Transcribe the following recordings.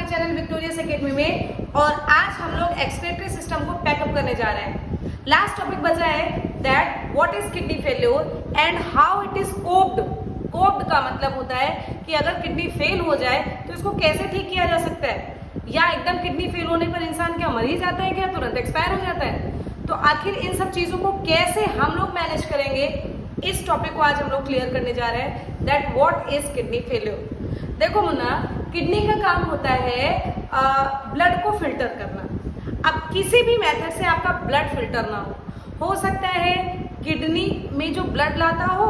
आपके channel victorious academy में और आज हम लोग एक्सक्रीटरी सिस्टम को पैकअप करने जा रहे हैं। लास्ट टॉपिक बचा है that what is kidney failure and how it is coped. Coped का मतलब होता है कि अगर किडनी फेल हो जाए तो इसको कैसे ठीक किया जा सकता है, या एकदम किडनी फेल होने पर इंसान क्या मर ही जाता है, क्या तुरंत एक्सपायर हो जाता है। तो आखिर इन सब चीजों को कैसे हम लोग मैनेज करेंगे, इस टॉपिक को आज हम लोग क्लियर करने जा रहे हैं that what is kidney failure. देखो मुन्ना, किडनी का काम होता है ब्लड को फिल्टर करना। अब किसी भी मेथड से आपका ब्लड फिल्टर ना हो सकता है किडनी में जो ब्लड लाता हो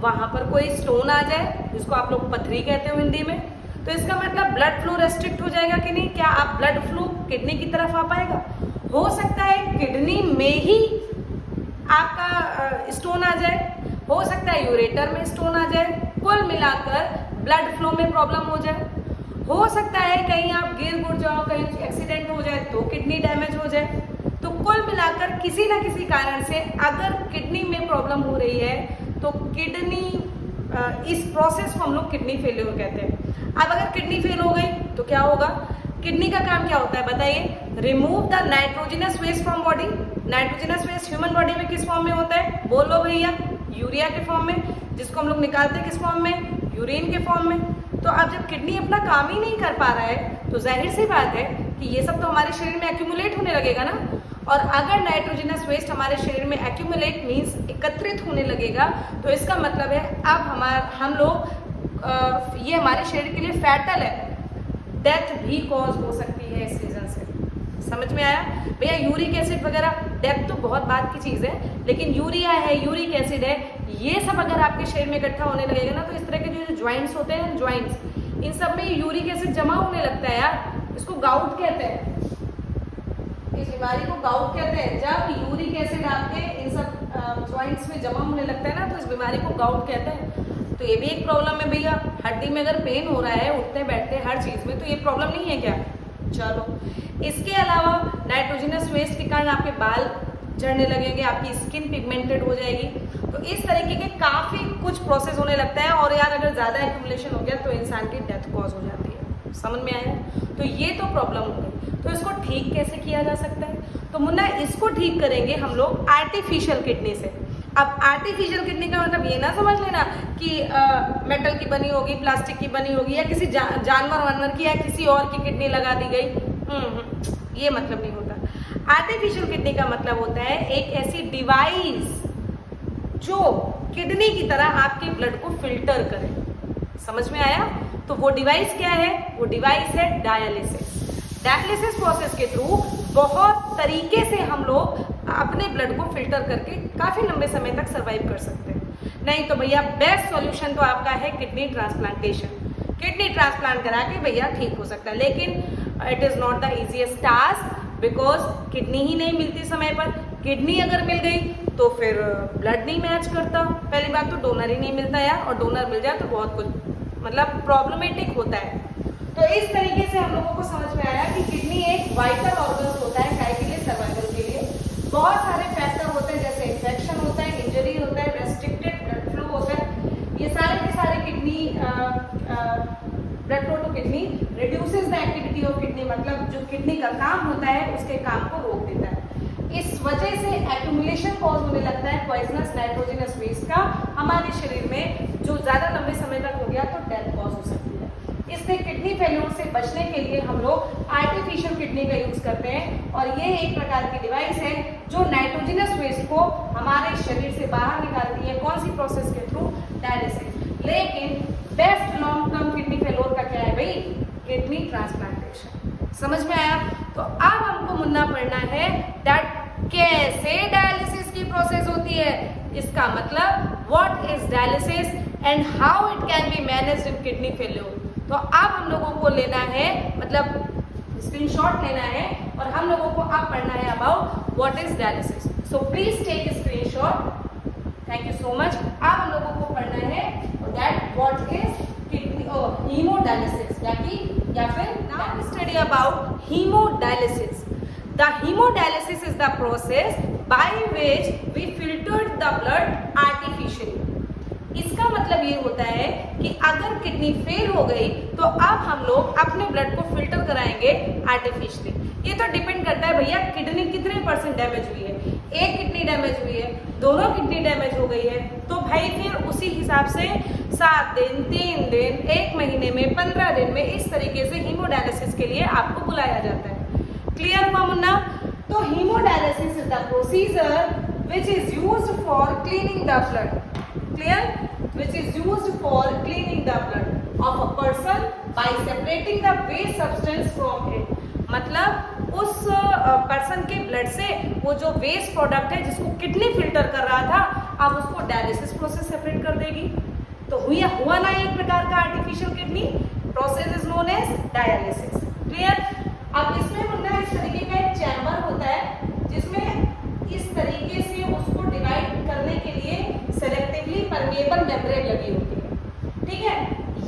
वहां पर कोई स्टोन आ जाए, जिसको आप लोग पथरी कहते हो हिंदी में। तो इसका मतलब ब्लड फ्लो रेस्ट्रिक्ट हो जाएगा कि नहीं, क्या आप ब्लड फ्लो किडनी की तरफ आ पाएगा। हो सकता है किडनी में ही आपका स्टोन आ जाए, हो सकता है यूरेटर में स्टोन आ जाए, कुल मिलाकर ब्लड फ्लो में प्रॉब्लम हो जाए। हो सकता है कहीं आप गिर गुड़ जाओ, कहीं एक्सीडेंट हो जाए तो किडनी डैमेज हो जाए। तो कुल मिलाकर किसी ना किसी कारण से अगर किडनी में प्रॉब्लम हो रही है तो किडनी इस प्रोसेस को हम लोग किडनी फेल्योर कहते हैं। अब अगर किडनी फेल हो गई तो क्या होगा, किडनी का काम क्या होता है बताइए, remove the nitrogenous waste from body. Nitrogenous waste human body में किस फॉर्म में होता है, बोलो भैया, यूरिया के फॉर्म में, जिसको हम लोग निकालते हैं किस फॉर्म में, यूरिन के फॉर्म में। तो अब जब किडनी अपना काम ही नहीं कर पा रहा है तो जाहिर सी बात है कि ये सब तो हमारे शरीर में एक्यूमुलेट होने लगेगा ना। और अगर नाइट्रोजनस वेस्ट हमारे शरीर में एक्यूमुलेट मीन्स एकत्रित होने लगेगा तो इसका मतलब है अब हम लोग ये हमारे शरीर के लिए फैटल है, डेथ भी कॉज हो सकती है इस रीजन से। समझ में आया भैया। यूरिक एसिड वगैरह, डेथ तो बहुत बात की चीज़ है, लेकिन यूरिया है, यूरिक एसिड है, ये सब अगर आपके शरीर में इकट्ठा होने लगेगा ना तो इस तरह के जो ज्वाइंट्स होते हैं, ज्वाइंट्स, इन सब में यूरिक एसिड जमा होने लगता है यार। इसको गाउट कहते हैं, इस बीमारी को गाउट कहते हैं। जब यूरिक एसिड आपके इन सब ज्वाइंट्स में जमा होने लगता है ना तो इस बीमारी को गाउट कहते हैं। तो ये भी एक प्रॉब्लम है भैया। हड्डी में अगर पेन हो रहा है उठते बैठते हर चीज में, तो ये प्रॉब्लम नहीं है क्या। चलो, इसके अलावा नाइट्रोजनस वेस्ट के कारण आपके बाल झड़ने लगेंगे, आपकी स्किन पिगमेंटेड हो जाएगी। तो इस तरीके के काफी कुछ प्रोसेस होने लगता है। और यार अगर ज्यादा एक्यूमुलेशन हो गया तो इंसान की डेथ कॉज हो जाती है। समझ में आया। तो ये तो प्रॉब्लम हो गई। तो इसको ठीक कैसे किया जा सकता है, तो मुन्ना इसको ठीक करेंगे हम लोग आर्टिफिशियल किडनी से। अब आर्टिफिशियल किडनी का मतलब ये ना समझ लेना कि मेटल की बनी होगी, प्लास्टिक की बनी होगी, या किसी जानवर वानवर की या किसी और की किडनी लगा दी गई। ये मतलब नहीं होता। आर्टिफिशियल किडनी का मतलब होता है एक ऐसी डिवाइस जो किडनी की तरह आपके ब्लड को फिल्टर करे। समझ में आया। तो वो डिवाइस क्या है, वो डिवाइस है डायलिसिस। डायलिसिस प्रोसेस के थ्रू बहुत तरीके से हम लोग अपने ब्लड को फिल्टर करके काफी लंबे समय तक सर्वाइव कर सकते हैं। नहीं तो भैया बेस्ट सॉल्यूशन तो आपका है किडनी ट्रांसप्लांटेशन। किडनी ट्रांसप्लांट करा के भैया ठीक हो सकता है, लेकिन it is not the easiest task because kidney ही नहीं मिलती समय पर। किडनी अगर मिल गई तो फिर ब्लड नहीं मैच करता, पहली बात तो डोनर ही नहीं मिलता यार, और डोनर मिल जाए तो बहुत कुछ मतलब प्रॉब्लमेटिक होता है। तो इस तरीके से हम लोगों को समझ में आया कि किडनी एक वाइटल ऑर्गन होता है गाय के लिए, सर्वाइवल के लिए। बहुत सारे फैक्टर होते हैं, जैसे इन्फेक्शन होता है, इंजरी होता है, रेस्ट्रिक्टेड ब्लड फ्लो होता है। ये सारे के सारे kidney blood flow to kidney reduces the activity of kidney, मतलब जो किडनी का काम होता है उसके काम को रोक देता है। इस वजह से एक्यूमुलेशन कॉज होने लगता है पॉइजनस नाइट्रोजनस वेस्ट का हमारे शरीर में, जो ज्यादा लंबे समय तक हो गया तो डेथ कॉज हो सकती है। इससे किडनी फेल्योर से बचने के लिए हम लोग आर्टिफिशियल किडनी का यूज करते हैं, और ये एक प्रकार की डिवाइस है जो नाइट्रोजनस वेस्ट को हमारे शरीर से बाहर निकालती है। कौन सी प्रोसेस के थ्रू, डायलिसिस। लेकिन best long term kidney failure का क्या है भाई, किडनी ट्रांसप्लांटेशन। समझ में आया। तो अब हमको मुन्ना पढ़ना है दैट कैसे डायलिसिस की प्रोसेस होती है, इसका मतलब what is dialysis and how it can be managed in kidney failure. तो अब हम लोगों को लेना है, मतलब स्क्रीनशॉट लेना है, और हम लोगों को अब पढ़ना है about what is dialysis. So please take screenshot, thank you so much. अब हम लोगों को पढ़ना है that what is kidney haemodialysis, या फिर now study about haemodialysis. The hemodialysis is the process by which we filtered the blood artificially. इसका मतलब ये होता है कि अगर किडनी फेल हो गई तो अब हम लोग अपने ब्लड को फिल्टर कराएंगे आर्टिफिशियली। ये तो डिपेंड करता है भैया किडनी कितने % डैमेज हुई है। एक किडनी डैमेज हुई है, दोनों किडनी डैमेज हो गई है, तो भाई फिर उसी हिसाब से 7 दिन, 3 दिन, 1 महीने में, 15 दिन में, इस तरीके से हीमोडायलिसिस के लिए आपको बुलाया जाता है। क्लियर हुआ मुन्ना? तो haemodialysis is the procedure which is used for cleaning the blood. Clear? Which is used for cleaning the blood of a person by separating the waste substance from it. मतलब उस पर्सन के blood से वो जो waste product है जिसको kidney filter कर रहा था, अब उसको डायलिसिस प्रोसेस सेपरेट कर देगी। तो हुआ ना एक प्रकार का artificial kidney. Process is known as dialysis. Clear? अब इसमें मुन्ना इस तरीके का एक चैम्बर होता है जिसमें इस तरीके से उसको डिवाइड करने के लिए सेलेक्टिवली परमेएबल मेम्ब्रेन लगी होती है। ठीक है?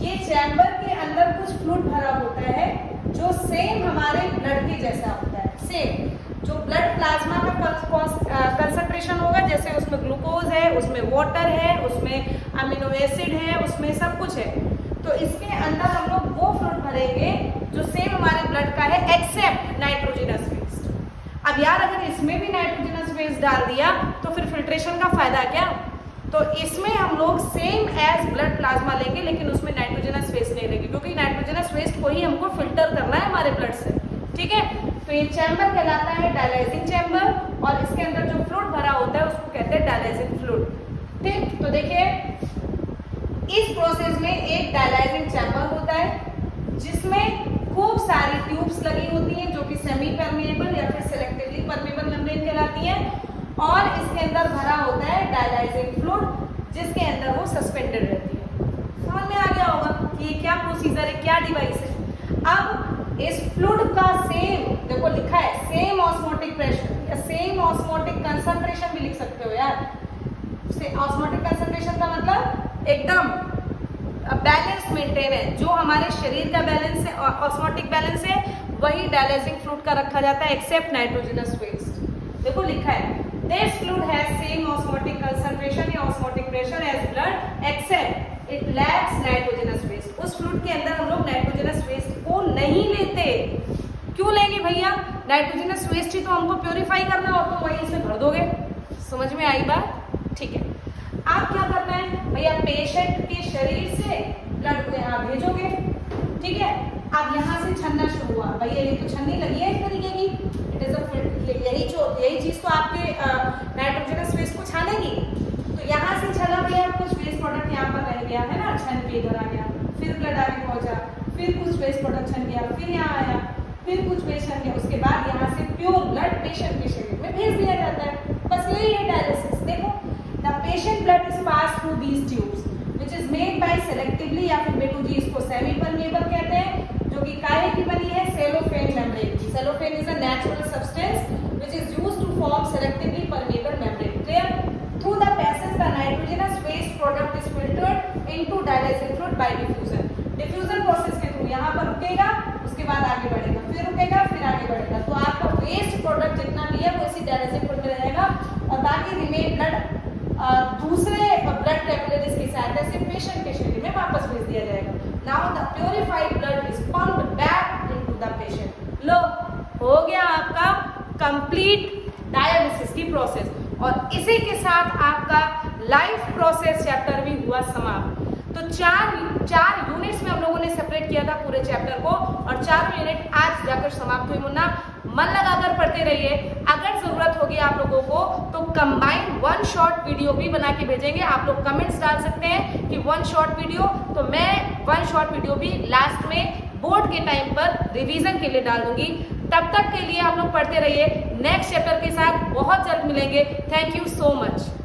ये चैम्बर के अंदर कुछ फ्लूइड भरा होता है जो सेम हमारे ब्लड के जैसा होता है। सेम जो ब्लड प्लाज्मा का कंसंट्रेशन होगा, जैसे उसमें ग्लूकोज है, उसमें वाटर है, उसमें अमीनो एसिड है, उसमें सब कुछ है। तो इसके अंदर हम लोग वो फ्लूइड भरेंगे जो सेम हमारे ब्लड का है एक्सेप्ट नाइट्रोजनस वेस्ट। अब यार अगर इसमें भी नाइट्रोजनस वेस्ट डाल दिया तो फिर फिल्ट्रेशन का फायदा क्या? तो इसमें हम लोग सेम एज ब्लड प्लाज्मा लेंगे लेकिन उसमें नाइट्रोजनस वेस्ट नहीं लेंगे, क्योंकि नाइट्रोजनस वेस्ट को ही हमको फिल्टर करना है हमारे ब्लड से। ठीक है? तो ये चैम्बर कहलाता है डायलाइजिंग चैम्बर, और इसके अंदर जो फ्लूइड भरा होता है उसको कहते हैं डायलाइजिंग फ्लूइड। ठीक? तो देखिए इस प्रोसेस में एक डायलाइजिंग चैम्बर होता है जिसमें खूब सारी ट्यूब्स लगी होती हैं जो कि सेमी परमेएबल या फिर सेलेक्टिवली परमेएबल मेम्ब्रेन कहलाती हैं, और इसके अंदर भरा होता है डायलाइजिंग फ्लूइड जिसके अंदर वो सस्पेंडेड रहती है। समझ में आ गया होगा कि ये क्या प्रोसीजर है, क्या डिवाइस है। अब इस फ्लूइड का सेम देखो लिखा है सेम ऑस्मोटिक प्रेशर या सेम ऑस्मोटिक कंसंट्रेशन भी लिख सकते हो यार। ऑस्मोटिक कंसंट्रेशन का मतलब एकदम बैलेंस मेंटेन है, जो हमारे शरीर का बैलेंस है, ऑस्मोटिक बैलेंस है, वही डायलाइजिंग फ्लूइड का रखा जाता है एक्सेप्ट नाइट्रोजनस वेस्ट। देखो लिखा है this fluid has same osmotic concentration या osmotic pressure as blood except it lacks nitrogenous waste. उस फ्लूइड के अंदर हम लोग नाइट्रोजनस वेस्ट को नहीं लेते। क्यों लेंगे भैया? नाइट्रोजनस वेस्ट ही तो हमको प्योरीफाई करना हो, तो वही इसमें भर दोगे। समझ में आई बात? ठीक है। आप क्या करना है भैया, पेशेंट के शरीर से ब्लड को यहाँ भेजोगे। ठीक है? अब यहाँ से छन्ना शुरू हुआ, भैया ये तो छन्नी लगी है इस तरीके की, इट इज यही चीज तो आपके नाइट्रोजनस वेस्ट को छानेगी। तो यहाँ से छना भैया, कुछ वेस्ट प्रोडक्ट यहाँ पर रह गया है ना, छन के इधर आ गया, फिर ब्लड आगे पहुंचा, फिर कुछ वेस्ट प्रोडक्ट छन गया, फिर यहाँ आया, फिर कुछ वेस्ट छन गया, उसके बाद यहाँ से प्योर ब्लड पेशेंट के शरीर में भेज दिया जाता है। बस यही है डायलिसिस। देखो the patient blood is pass through these tubes which is made by selectively, या फिर बेटू जी इसको सेमी परमेएबल कहते हैं, जो कि काहे की बनी है? सेलोफेन मेम्ब्रेन की। Cellophane is a natural substance which is used to form selectively permeable membrane. Clear? Through the passage, the nitrogenous waste product is filtered into dialysing fluid by diffusion. Diffusion process के through यहाँ पर रुकेगा, उसके बाद आगे बढ़ेगा, फिर रुकेगा, फिर आगे बढ़ेगा। तो आपका वेस्ट प्रोडक्ट जितना भी है वो इसी डायलिसिस फ्लूइड में रहेगा, और बाकी रिमेन ब्लड दूसरे ब्लड कैपिलरीज की सहायता से पेशेंट के शरीर में वापस भेज दिया जाएगा। Now the purified blood is pumped back into the patient. लो, हो गया आपका कंप्लीट डायलिसिस की प्रोसेस, और इसी के साथ आपका लाइफ प्रोसेस चैप्टर भी हुआ समाप्त। तो चार यूनिट्स में हम लोगों ने सेपरेट किया था पूरे चैप्टर को, और 4 यूनिट आज जाकर समाप्त हुई। मुन्ना मन लगाकर पढ़ते रहिए। अगर जरूरत होगी आप लोगों को तो कंबाइंड 1 शॉर्ट वीडियो भी बना के भेजेंगे। आप लोग कमेंट्स डाल सकते हैं कि 1 शॉर्ट वीडियो, तो मैं 1 शॉर्ट वीडियो भी लास्ट में बोर्ड के टाइम पर रिवीजन के लिए डाल दूंगी। तब तक के लिए आप लोग पढ़ते रहिए। नेक्स्ट चैप्टर के साथ बहुत जल्द मिलेंगे। Thank you so much.